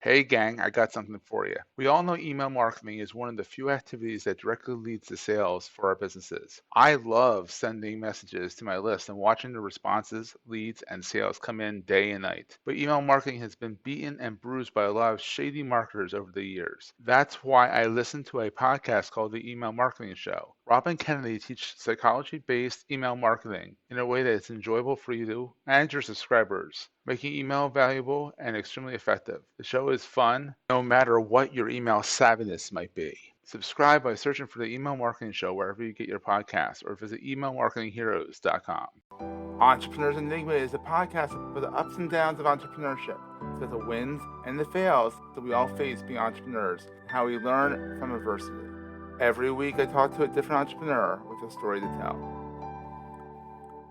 Hey gang, I got something for you. We all know email marketing is one of the few activities that directly leads to sales for our businesses. I love sending messages to my list and watching the responses, leads, and sales come in day and night. But email marketing has been beaten and bruised by a lot of shady marketers over the years. That's why I listen to a podcast called The Email Marketing Show. Rob and Kennedy teach psychology-based email marketing in a way that is enjoyable for you and your subscribers, making email valuable and extremely effective. The show is fun, no matter what your email savviness might be. Subscribe by searching for the Email Marketing Show wherever you get your podcasts or visit emailmarketingheroes.com. Entrepreneurs Enigma is a podcast for the ups and downs of entrepreneurship. So the wins and the fails that we all face being entrepreneurs, and how we learn from adversity. Every week I talk to a different entrepreneur with a story to tell.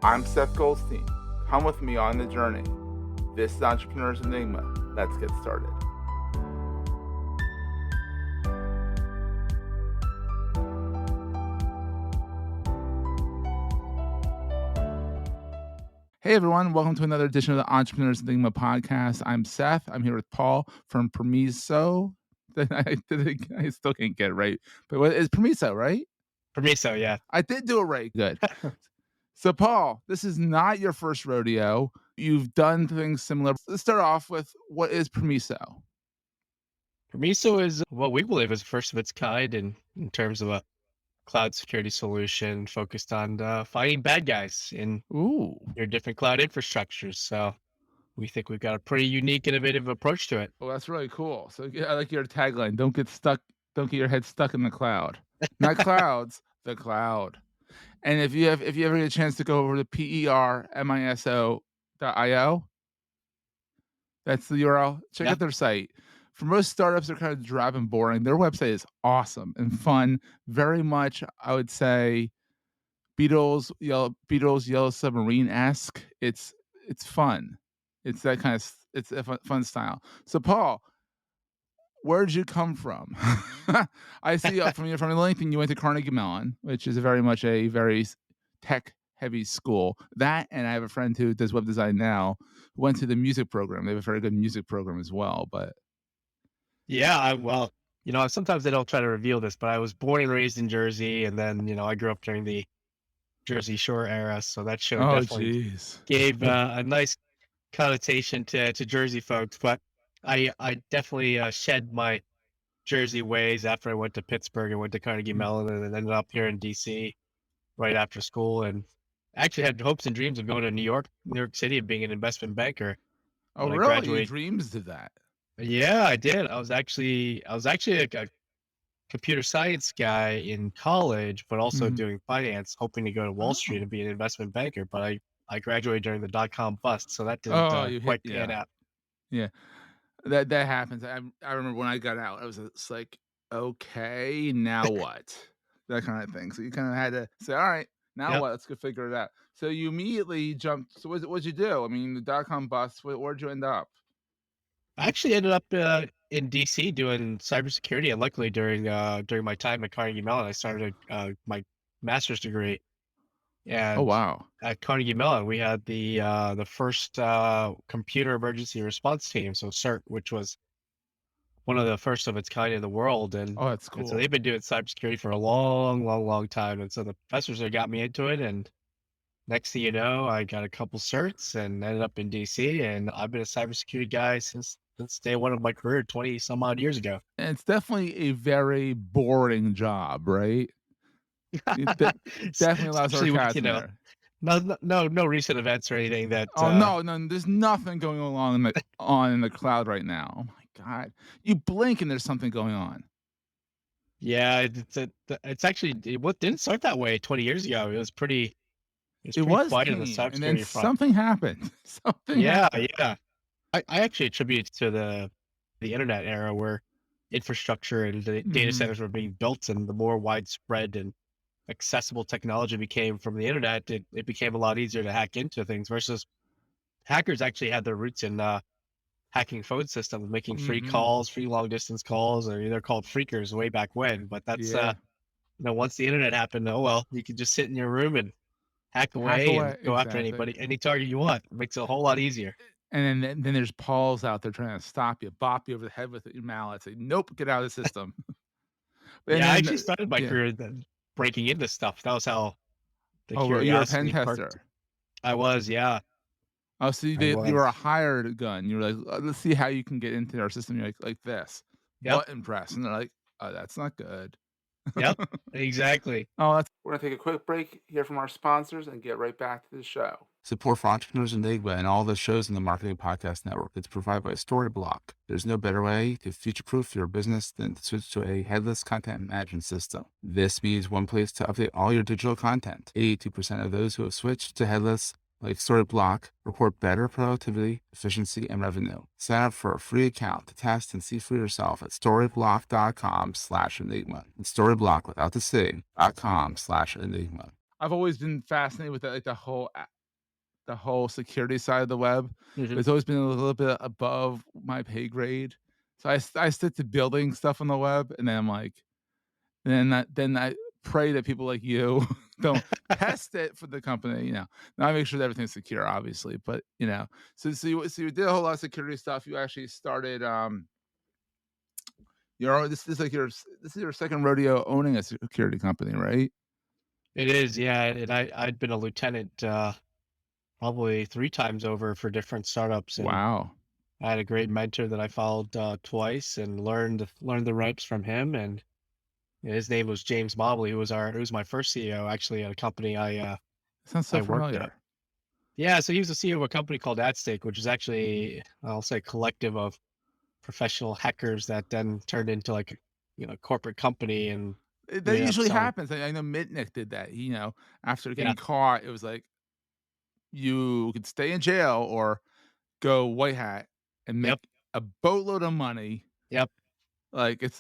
I'm Seth Goldstein. Come with me on the journey. This is Entrepreneurs Enigma. Let's get started. Hey everyone, welcome to another edition of the Entrepreneurs Enigma podcast. I'm Seth. I'm here with Paul from Permiso. I still can't get it right, but it's Permiso, right? Permiso, yeah. I did do it right. Good. So Paul, this is not your first rodeo. You've done things similar. Let's start off with, what is Permiso? Permiso is what we believe is first of its kind in terms of a cloud security solution focused on fighting bad guys in your different cloud infrastructures. So we think we've got a pretty unique, innovative approach to it. Well, that's really cool. So I like your tagline. Don't get your head stuck in the cloud. Not clouds, the cloud. And if you ever get a chance to go over to permiso.io, that's the URL. Check out their site. For most startups, they're kind of drab and boring. Their website is awesome and fun. Very much, I would say, Beatles Yellow Submarine-esque. It's fun. It's that kind of, it's a fun style. So Paul, where'd you come from? I see from the link you went to Carnegie Mellon, which is very much a very tech heavy school. That, and I have a friend who does web design now, who went to the music program. They have a very good music program as well. But yeah, well, sometimes they don't try to reveal this, but I was born and raised in Jersey, and then I grew up during the Jersey Shore era, so that show definitely gave a nice connotation to Jersey folks. But I definitely shed my Jersey ways after I went to Pittsburgh and went to Carnegie Mellon, and then ended up here in DC right after school, and actually had hopes and dreams of going to New York City and being an investment banker. Oh, really? Your dreams did that? Yeah, I did. I was actually a computer science guy in college, but also doing finance, hoping to go to Wall Street and be an investment banker. But I graduated during the .com bust, so that didn't quite pan out. Yeah, that happens. I remember when I got out, I was just like, okay, now what? That kind of thing. So you kind of had to say, all right, now what? Let's go figure it out. So you immediately jumped. So what'd you do? I mean, the .com bust. Where'd you end up? I actually ended up in DC doing cybersecurity, and luckily during my time at Carnegie Mellon, I started my master's degree. And oh wow! At Carnegie Mellon, we had the first computer emergency response team, so CERT, which was one of the first of its kind in the world. And oh, that's cool. And so they've been doing cybersecurity for a long time. And so the professors there got me into it, and next thing you know, I got a couple certs and ended up in DC, and I've been a cybersecurity guy since day one of my career 20 some odd years ago. And it's definitely a very boring job, right? Definitely a lot of sarcasm there. No recent events or anything that. No, there's nothing going on in the cloud right now. Oh my God, you blink and there's something going on. Yeah, it's actually, it didn't start that way 20 years ago. It was pretty quiet in the cybersecurity and then front. Something happened. Yeah. I actually attribute it to the internet era, where infrastructure and the data centers were being built, and the more widespread and accessible technology became from the internet, it became a lot easier to hack into things, versus hackers actually had their roots in hacking phone systems, making free calls, free long distance calls, or they're called freakers way back when. But that's once the internet happened, oh well, you could just sit in your room and hack away and go after any target you want. It makes it a whole lot easier. And then there's Pauls out there trying to stop you, bop you over the head with your mallet, say, "Nope, get out of the system." And Yeah, I then actually started my yeah. career then breaking into stuff. That was how the Oh, you were a pen curiosity perked. tester. I was, yeah, Oh, so I you were a was. hired gun. You were like, Let's see how you can get into our system." You're like this, Yep, button press, and they're like, "Oh, that's not good." yep, exactly. Oh, that's We're gonna take a quick break, hear from our sponsors, and get right back to the show. Support for entrepreneurs in Enigma and all the shows in the Marketing Podcast Network is provided by Storyblock. There's no better way to future-proof your business than to switch to a headless content management system. This means one place to update all your digital content. 82% of those who have switched to headless, like Storyblock, report better productivity, efficiency, and revenue. Sign up for a free account to test and see for yourself at storyblock.com/enigma. It's Storyblock without the .com/enigma. I've always been fascinated with like the whole security side of the web. Mhm. It's always been a little bit above my pay grade. So I stick to building stuff on the web, and then I'm like, then I pray that people like you don't test it for the company. Now I make sure that everything's secure, obviously, but so you did a whole lot of security stuff. You actually started this is your second rodeo owning a security company, right? It is, yeah, and I'd been a lieutenant, probably 3 times over for different startups, and Wow. I had a great mentor that I followed, twice and learned the ropes from him, and his name was James Mobley, who was my first CEO actually at a company Sounds so I worked at. familiar. Yeah, so he was the CEO of a company called AtStake, which is actually, I'll say, a collective of professional hackers that then turned into like a, corporate company, and we That ended up usually selling. happens. I know Mitnick did that. After Yeah. getting caught, it was like you could stay in jail or go white hat and Yep. make a boatload of money. Yep. Like it's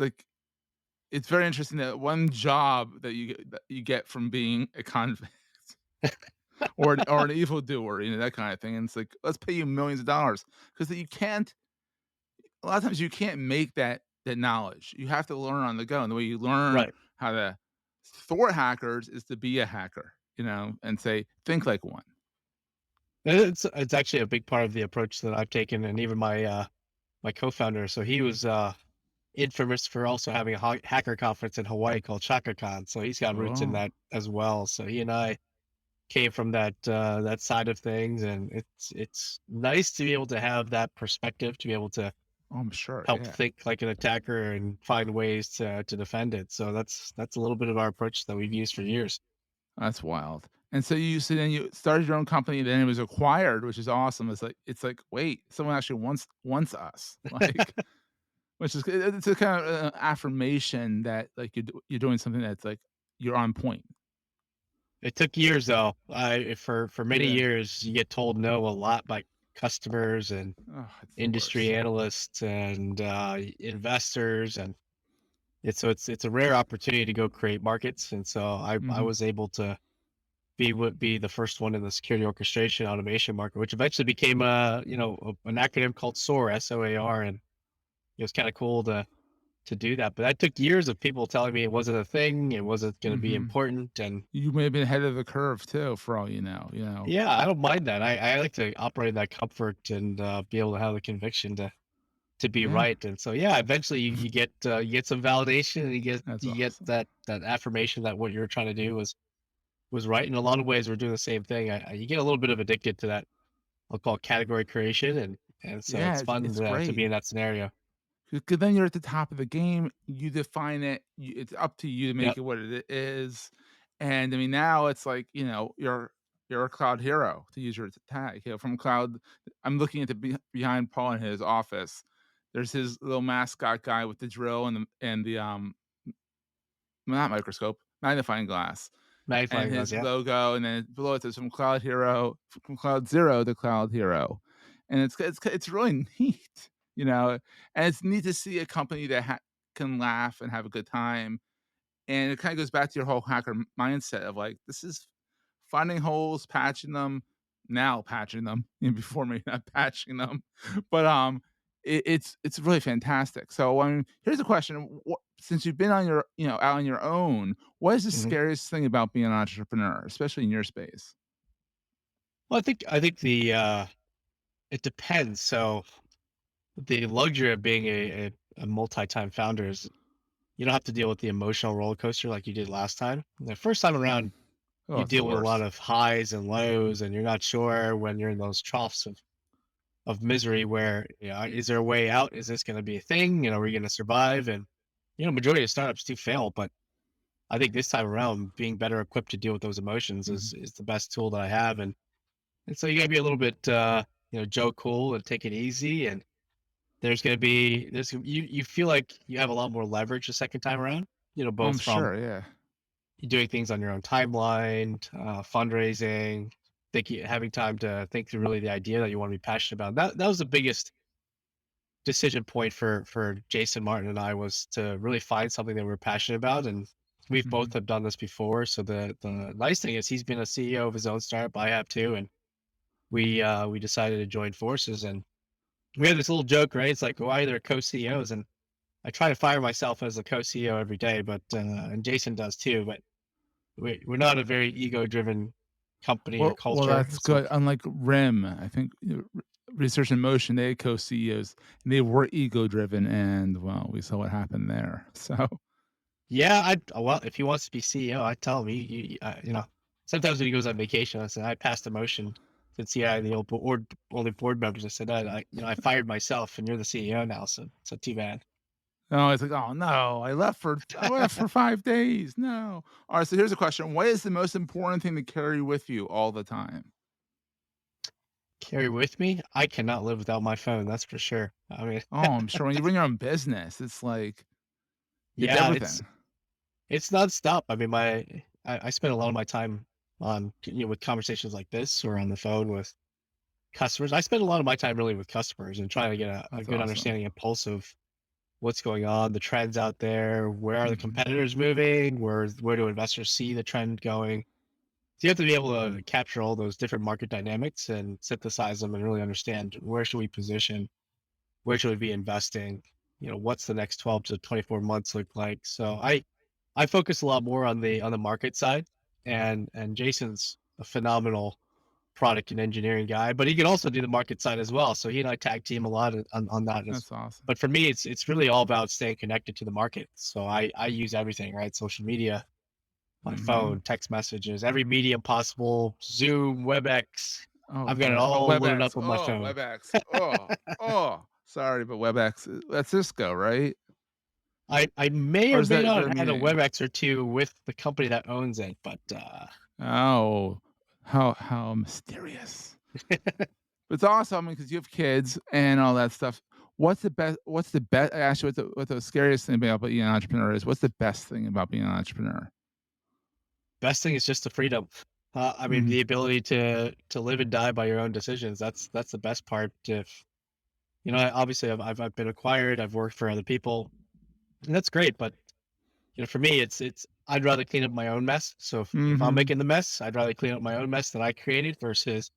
very interesting that one job that you get from being a convict or an evildoer, that kind of thing. And it's like, let's pay you millions of dollars because you can't. A lot of times you can't make that knowledge. You have to learn on the go, and the way you learn Right. how to thwart hackers is to be a hacker, and say, think like one. It's actually a big part of the approach that I've taken, and even my co-founder. So he was infamous for also having a hacker conference in Hawaii called ChakaCon. So he's got roots in Oh, that as well. So he and I came from that side of things, and it's nice to be able to have that perspective, to be able to I'm sure. help Yeah, think like an attacker and find ways to defend it. So that's a little bit of our approach that we've used for years. that's wild. And so then you started your own company, then it was acquired, which is awesome. It's like, wait, someone actually wants us, like, which is it's a kind of affirmation that like you're doing something that's like you're on point. It took years though. I for many Yeah. years you get told no a lot by customers and Oh, it's the industry worst. analysts and investors, and it's a rare opportunity to go create markets. And so I Mhm. was able to be the first one in the security orchestration automation market, which eventually became an acronym called SOAR, SOAR, and it was kind of cool to do that. But that took years of people telling me it wasn't a thing, it wasn't going to be Mhm. important, and You may have been ahead of the curve too, for all you know. yeah, I don't mind that. I like to operate in that comfort and be able to have the conviction to be Yeah, right. And so yeah, eventually you get some validation, and that's you get awesome. that affirmation that what you're trying to do was right. In a lot of ways, we're doing the same thing. You get a little bit of addicted to that. I'll call it category creation, and so Yeah, it's fun it's to be great. in that scenario. 'Cause then you're at the top of the game, you define it, it's up to you to make Yep. it what it is, and, I mean, now it's like, you're a cloud hero, to use your tag, from cloud. I'm looking at the behind Paul in his office. There's his little mascot guy with the drill and the not microscope, magnifying glass, and Magnifying glass. his Yeah. logo, and then below it says from cloud zero to cloud hero, and it's really neat, and it's neat to see a company that can laugh and have a good time, and it kind of goes back to your whole hacker mindset of like, this is finding holes, patching them, now patching them, before maybe not patching them, but it's really fantastic. So here's a question: since you've been out on your own, what is the Mhm. scariest thing about being an entrepreneur, especially in your space? Well, I think It depends. So the luxury of being a multi-time founder is you don't have to deal with the emotional roller coaster like you did last time. The first time around, Oh, you it's the deal with a lot worst. of highs and lows, and you're not sure when you're in those troughs of misery where, is there a way out? Is this going to be a thing? Are we going to survive? And, majority of startups do fail, but I think this time around, being better equipped to deal with those emotions Mhm. is the best tool that I have. And so you gotta be a little bit, Joe Cool and take it easy. And you feel like you have a lot more leverage the second time around, I'm both from sure, yeah. doing things on your own timeline, fundraising, having time to think through really the idea that you want to be passionate about. That was the biggest decision point for Jason Martin and I, was to really find something that we're passionate about. And we've both Mhm. have done this before. So the nice thing is he's been a CEO of his own startup. I have too. And we decided to join forces, and we had this little joke, right? It's like, why they're co-CEOs, and I try to fire myself as a co-CEO every day, but and Jason does too. But we're not a very ego-driven company or Well, culture. that's So good. Unlike RIM, I think Research in Motion, they had co-CEOs, and they were ego-driven, and well, we saw what happened there. So, yeah, well, if he wants to be CEO, I tell him sometimes when he goes on vacation, I said I passed the motion since the only board members. I said I fired myself, and you're the CEO now, so too bad. no, it's like, oh no, I left for 5 days. No. All right. So here's a question: what is the most important thing to carry with you all the time? Carry with me? I cannot live without my phone, that's for sure. I mean, Oh, I'm sure when you run your own business, it's like it's yeah, everything. it's nonstop. I mean, I spend a lot of my time on, with conversations like this or on the phone with customers. I spend a lot of my time really with customers and trying to get a That's good awesome. understanding and pulse of what's going on, the trends out there, where are the Mhm. competitors moving, where do investors see the trend going. So you have to be able to capture all those different market dynamics and synthesize them and really understand where should we position, where should we be investing, what's the next 12 to 24 months look like. So I focus a lot more on the market side, and Jason's a phenomenal product and engineering guy, but he can also do the market side as well. So he and I tag team a lot on that. That's awesome. But for me, it's really all about staying connected to the market. So I use everything, right? Social media, my Mhm. phone, text messages, every medium possible, Zoom, WebEx. Oh, I've got it God. Oh, all loaded WebEx. up on my Oh, phone. WebEx. Oh. Sorry, but WebEx, that's Cisco, right? I may Or or is may that not their have had a meeting? WebEx or two with the company that owns it, but Oh, how mysterious. It's awesome because you have kids and all that stuff. What's the best I asked you what the scariest thing about being an entrepreneur is. What's the best thing about being an entrepreneur? best thing is just the freedom. I mean, Mhm. the ability to live and die by your own decisions. That's the best part. If obviously I've been acquired. I've worked for other people, and that's great. But for me, it's I'd rather clean up my own mess. So if I'm Mhm. making the mess, I'd rather clean up my own mess that I created versus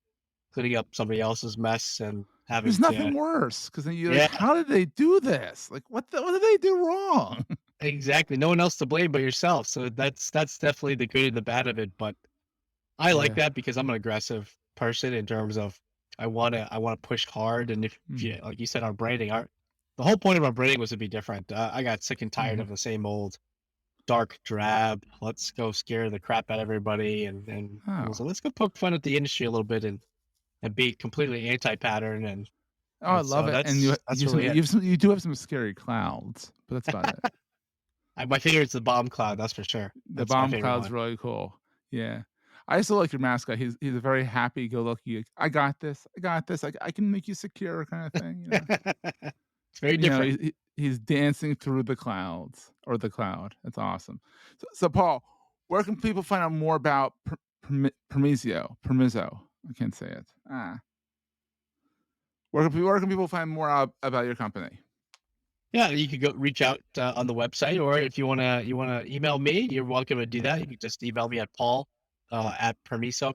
cleaning up somebody else's mess and having There's to. nothing worse because then you're like, Yeah, "How did they do this? Like, what did they do wrong?" exactly. No one else to blame but yourself. So that's definitely the good and the bad of it. But I like Yeah. that because I'm an aggressive person in terms of I wanna push hard. And if Mhm. you, like you said, our branding, the whole point of our branding was to be different. I got sick and tired Mhm. of the same old dark drab. Let's go scare the crap out of everybody, and so Oh. let's go poke fun at the industry a little bit and be completely anti-pattern. and Oh, I and love so it, and you that's you some really it. you have some you do have some scary clouds, but that's about it. My favorite's the bomb cloud. That's for sure. The That's my bomb favorite cloud's one. really cool. Yeah. I also like your mascot. He's a very happy-go-lucky, like, "I got this. I got this. I can make you secure," kinda thing, you know? It's very You know, different. he's dancing through the clouds or the cloud. That's awesome. So, Paul, where can people find out more about Permiso? I can't say it. Where can people find more out about your company? Yeah, you could go reach out on the website, or if you wanna email me, you're welcome to do that. You can just email me at Paul at Permiso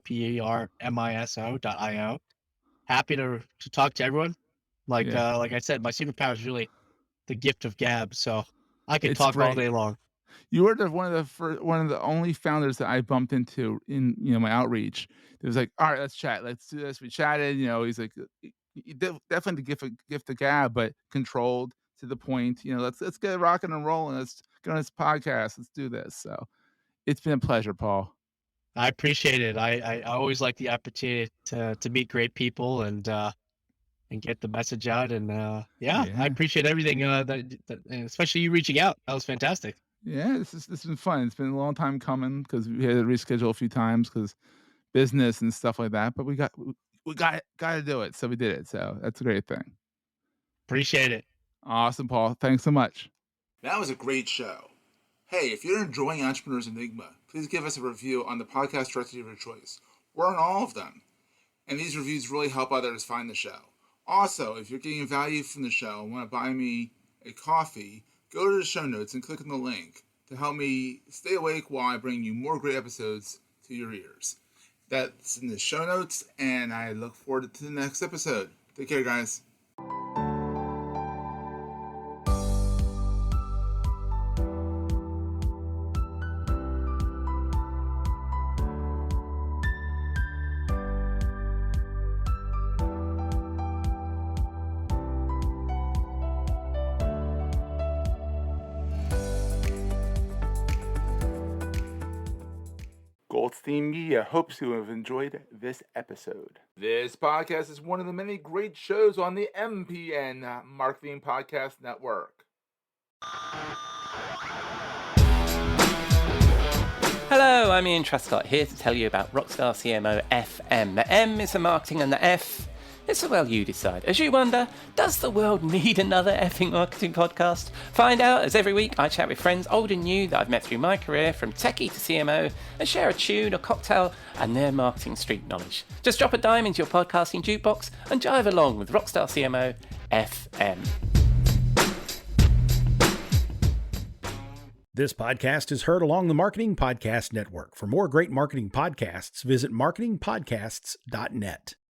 Permiso.io. Happy to talk to everyone. Yeah. Like I said, my superpower is really the gift of gab, so I could It's talk all great. day long. You were one of the only founders that I bumped into in, my outreach. It was like, "All right, let's chat. Let's do this." We chatted, he's like, definitely gift the gab, but controlled, to the point. Let's get rocking and rolling. Let's get on this podcast. Let's do this. So it's been a pleasure, Paul. I appreciate it. I always like the opportunity to meet great people and get the message out. And I appreciate everything that and especially you reaching out. That was fantastic. Yeah, this has been fun. It's been a long time coming because we had to reschedule a few times because business and stuff like that. But we got to do it, so we did it. So that's a great thing. Appreciate it. Awesome, Paul. Thanks so much. That was a great show. Hey, if you're enjoying Entrepreneur's Enigma, please give us a review on the podcast directory of your choice. We're on all of them. And these reviews really help others find the show. Also, if you're getting value from the show and want to buy me a coffee, go to the show notes and click on the link to help me stay awake while I bring you more great episodes to your ears. That's in the show notes, and I look forward to the next episode. Take care, guys. Goldstein Media hopes you have enjoyed this episode. This podcast is one of the many great shows on the MPN Marketing Podcast Network. Hello, I'm Ian Truscott here to tell you about Rockstar CMO FM. The M is the marketing and the F is the well you decide. As you wonder, does the world need another effing marketing podcast? Find out as every week I chat with friends old and new that I've met through my career from techie to CMO and share a tune, a cocktail and their marketing street knowledge. Just drop a dime into your podcasting jukebox and jive along with Rockstar CMO FM. This podcast is heard along the Marketing Podcast Network. For more great marketing podcasts, visit marketingpodcasts.net.